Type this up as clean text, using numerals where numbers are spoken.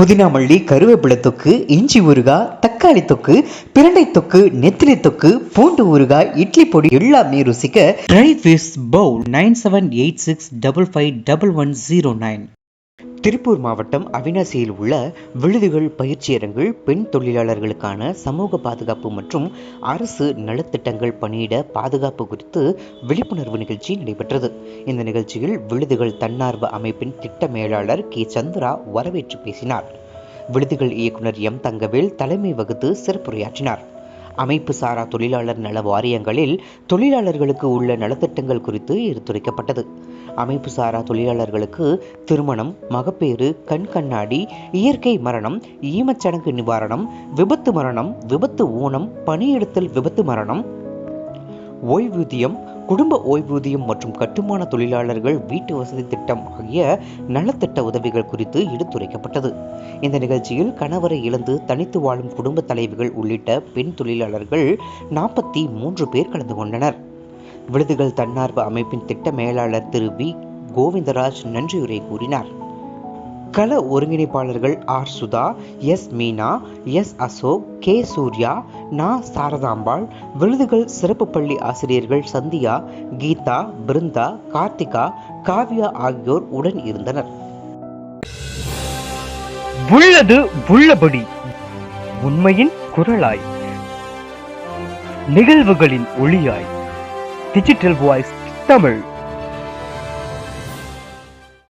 புதினா மல்லி, கருவேப்பிலை தொக்கு, இஞ்சி ஊறுகாய், தக்காளி தொக்கு, பிரண்டை தொக்கு, நெத்திலி தொக்கு, பூண்டு ஊறுகாய், இட்லி பொடி எல்லாமே ருசிக்க ட்ரை ஃபிஷ் பவுல் 9786551109. திருப்பூர் மாவட்டம் அவினாசியில் உள்ள விழுதுகள் பயிற்சியரங்கில் பெண் தொழிலாளர்களுக்கான சமூக பாதுகாப்பு மற்றும் அரசு நலத்திட்டங்கள் பணியிட பாதுகாப்பு குறித்து விழிப்புணர்வு நிகழ்ச்சி நடைபெற்றது. இந்த நிகழ்ச்சியில் விழுதுகள் தன்னார்வ அமைப்பின் திட்ட மேலாளர் கே. சந்திரா வரவேற்று பேசினார். விழுதுகள் இயக்குனர் எம். தங்கவேல் தலைமை வகுத்து சிறப்புரையாற்றினார். அமைப்பு சாரா தொழிலாளர் நல வாரியங்களில் தொழிலாளர்களுக்கு உள்ள நலத்திட்டங்கள் குறித்து எடுத்துரைக்கப்பட்டது. அமைப்பு சாரா தொழிலாளர்களுக்கு திருமணம், மகப்பேறு, கண் கண்ணாடி, இயற்கை மரணம், ஈமச்சடங்கு நிவாரணம், விபத்து மரணம், விபத்து ஊனம், பணியிடத்தில் விபத்து மரணம், ஓய்வூதியம், குடும்ப ஓய்வூதியம் மற்றும் கட்டுமான தொழிலாளர்கள் வீட்டு வசதி திட்டம் ஆகிய நலத்திட்ட உதவிகள் குறித்து எடுத்துரைக்கப்பட்டது. இந்த நிகழ்ச்சியில் கணவரை இழந்து தனித்து வாழும் குடும்ப தலைவிகள் உள்ளிட்ட பெண் தொழிலாளர்கள் 43 பேர் கலந்து கொண்டனர். விழுதுகள் தன்னார்வ அமைப்பின் திட்ட மேலாளர் திரு வி. கோவிந்தராஜ் நன்றியுரை கூறினார். கள ஒருங்கிணைப்பாளர்கள் R. Sudha, S. Meena, S. Ashok, K. Surya, நா. சாரதாம்பாள், விழுதுகள் சிறப்பு பள்ளி ஆசிரியர்கள் சந்தியா, கீதா, பிருந்தா, கார்த்திகா, காவ்யா ஆகியோர் உடன் இருந்தனர். உள்ளது உள்ளபடி உண்மையின் குரலாய், நிகழ்வுகளின் ஒளியாய், டிஜிட்டல் வாய்ஸ் தமிழ்.